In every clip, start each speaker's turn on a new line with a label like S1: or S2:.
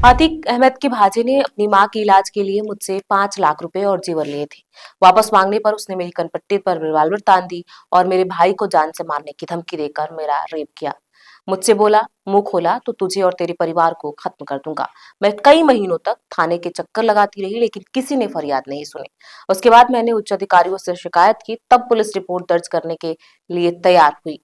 S1: आतिक अहमद के भांजे ने अपनी मां के इलाज के लिए मुझसे 5 लाख रुपए और जेवर लिए थे। वापस मांगने पर उसने मेरी कनपट्टी पर रिवॉल्वर तान दी और मेरे भाई को जान से मारने की धमकी देकर मेरा रेप किया। मुझसे बोला, मुंह खोला तो तुझे और तेरे परिवार को खत्म कर दूंगा। मैं कई महीनों तक थाने के चक्कर लगाती रही, लेकिन किसी ने फरियाद नहीं सुनी। उसके बाद मैंने उच्च अधिकारियों से शिकायत की, तब पुलिस रिपोर्ट दर्ज करने के लिए तैयार हुई,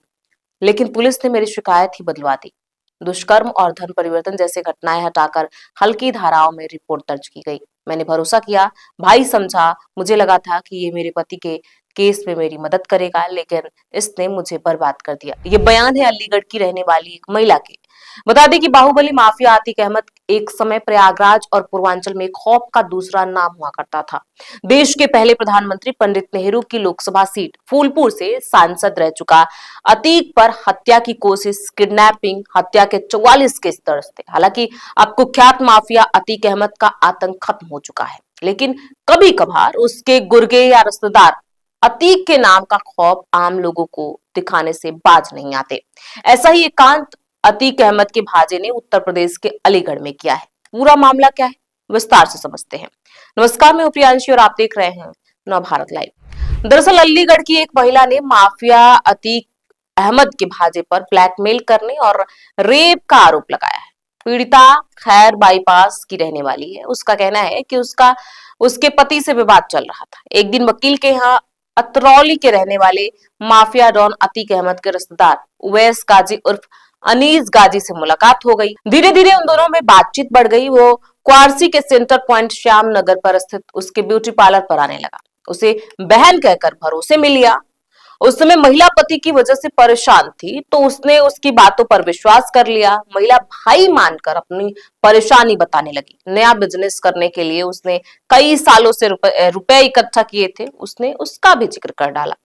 S1: लेकिन पुलिस ने मेरी शिकायत ही बदलवा दी। दुष्कर्म और धन परिवर्तन जैसे घटनाएं हटाकर हल्की धाराओं में रिपोर्ट दर्ज की गई। मैंने भरोसा किया, भाई समझा, मुझे लगा था कि ये मेरे पति के केस में मेरी मदद करेगा, लेकिन इसने मुझे बर्बाद कर दिया। ये बयान है अलीगढ़ की रहने वाली एक महिला के। बता दें कि बाहुबली माफिया आतिक अहमद एक समय प्रयागराज और पूर्वांचल में खौफ का दूसरा नाम हुआ करता था। देश के पहले प्रधानमंत्री पंडित नेहरू की लोकसभा सीट फूलपुर से सांसद रह चुका अतीक पर हत्या की कोशिश, किडनैपिंग, हत्या के 44 केस दर्ज थे। हालांकि अब कुख्यात माफिया अतीक अहमद का आतंक खत्म हो चुका है, लेकिन कभी कभार उसके गुर्गे या रिश्तेदार अतीक के नाम का खौफ आम लोगों को दिखाने से बाज नहीं आते। ऐसा ही एकांत अतीक अहमद के भांजे ने उत्तर प्रदेश के अलीगढ़ में किया है। पूरा मामला क्या है, विस्तार से समझते हैं। नमस्कार, मैं प्रियांशी और आप देख रहे हैं नव भारत लाइव। दरअसल अलीगढ़ की एक महिला ने माफिया अतीक अहमद के भांजे पर ब्लैकमेल करने और रेप का आरोप लगाया है। पीड़िता खैर बाईपास की रहने वाली है। उसका कहना है कि उसके पति से विवाद चल रहा था। एक दिन वकील के यहाँ अतरौली के रहने वाले माफिया डॉन अतीक अहमद के रिश्तेदार उवैस गाजी उर्फ अनीस गाजी से मुलाकात हो गई। धीरे धीरे उन दोनों में बातचीत बढ़ गई। वो क्वारसी के सेंटर पॉइंट श्याम नगर पर स्थित उसके ब्यूटी पार्लर पर आने लगा। उसे बहन कहकर भरोसे में लिया। उस समय महिला पति की वजह से परेशान थी, तो उसने उसकी बातों पर विश्वास कर लिया। महिला भाई मानकर अपनी परेशानी बताने लगी। नया बिजनेस करने के लिए उसने कई सालों से रुपए इकट्ठा किए थे, उसने उसका भी जिक्र कर डाला।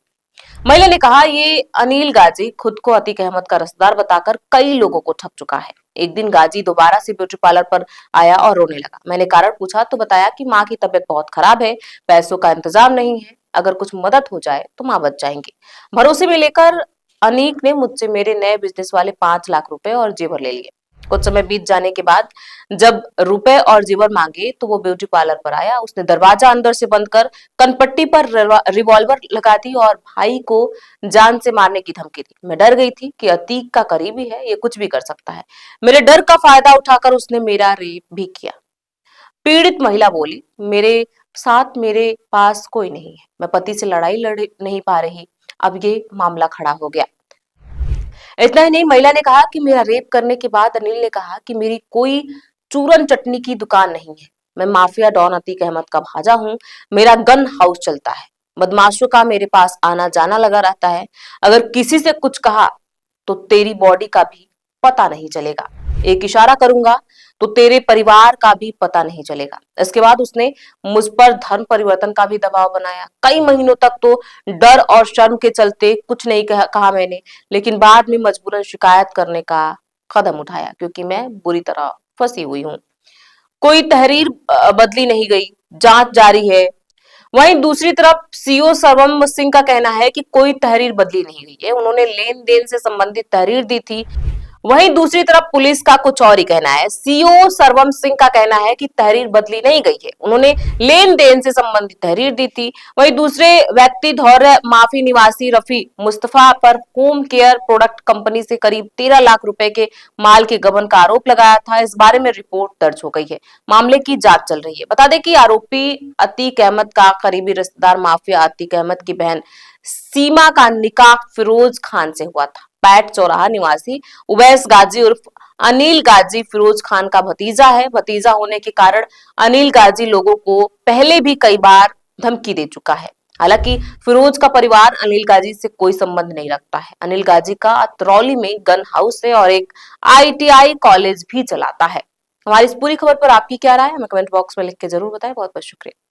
S1: महिला ने कहा, ये अनिल गाजी खुद को अतीक अहमद का रिश्तेदार बताकर कई लोगों को ठग चुका है। एक दिन गाजी दोबारा से ब्यूटी पार्लर पर आया और रोने लगा। मैंने कारण पूछा तो बताया कि माँ की तबीयत बहुत खराब है, पैसों का इंतजाम नहीं है, अगर कुछ मदद हो जाए तो माँ बच जाएंगी। भरोसे में लेकर अनीक ने मुझसे मेरे नए बिजनेस वाले 5 लाख रुपए और जेवर ले लिए। कुछ समय बीत जाने के बाद जब रुपए और जेवर मांगे तो वो ब्यूटी पार्लर पर आया। उसने दरवाजा अंदर से बंद कर कनपट्टी पर रिवॉल्वर लगा दी और भाई को जान से मारने की धमकी दी। मैं डर गई थी कि अतीक का करीबी है, ये कुछ भी कर सकता है। मेरे डर का फायदा उठाकर उसने मेरा रेप भी किया। पीड़ित महिला बोली, मेरे साथ मेरे पास कोई नहीं है, मैं पति से लड़ाई लड़ नहीं पा रही। अब ये मामला खड़ा हो गया। इतना ही नहीं, महिला ने कहा कि मेरा रेप करने के बाद अनिल ने कहा कि मेरी कोई चूरन चटनी की दुकान नहीं है। मैं माफिया डॉन अतीक अहमद का भांजा हूँ। मेरा गन हाउस चलता है। बदमाशों का मेरे पास आना जाना लगा रहता है। अगर किसी से कुछ कहा तो तेरी बॉडी का भी पता नहीं चलेगा। एक इशारा करूंगा तो तेरे परिवार का भी पता नहीं चलेगा। इसके बाद उसने मुझ पर धर्म परिवर्तन का भी दबाव बनाया। कई महीनों तक तो डर और शर्म के चलते कुछ नहीं कहा मैंने, लेकिन बाद में मजबूरन शिकायत करने का कदम उठाया, क्योंकि मैं बुरी तरह फंसी हुई हूँ। कोई तहरीर बदली नहीं गई, जांच जारी है। वहीं दूसरी तरफ सीओ सर्वम सिंह का कहना है कि कोई तहरीर बदली नहीं गई है, उन्होंने लेन देन से संबंधित तहरीर दी थी। वहीं दूसरी तरफ पुलिस का कुछ और ही कहना है। सीओ सर्वम सिंह का कहना है कि तहरीर बदली नहीं गई है, उन्होंने लेन देन से संबंधित तहरीर दी थी। वहीं दूसरे व्यक्ति धौर्य माफी निवासी रफी मुस्तफा पर होम केयर प्रोडक्ट कंपनी से करीब 13 लाख रुपए के माल के गबन का आरोप लगाया था। इस बारे में रिपोर्ट दर्ज हो गई है। मामले की जांच चल रही है। बता दें कि आरोपी अतीक अहमद का करीबी रिश्तेदार माफिया अतीक अहमद की बहन सीमा का निकाह फिरोज खान से हुआ था। पैट चौराहा निवासी उवैस गाजी उर्फ अनिल गाजी फिरोज खान का भतीजा है। भतीजा होने के कारण अनिल गाजी लोगों को पहले भी कई बार धमकी दे चुका है। हालांकि फिरोज का परिवार अनिल गाजी से कोई संबंध नहीं रखता है। अनिल गाजी का अतरौली में गन हाउस है और एक ITI कॉलेज भी चलाता है। हमारी इस पूरी खबर पर आपकी क्या राय है, हमें कमेंट बॉक्स में लिख के जरूर बताएं। बहुत बहुत शुक्रिया।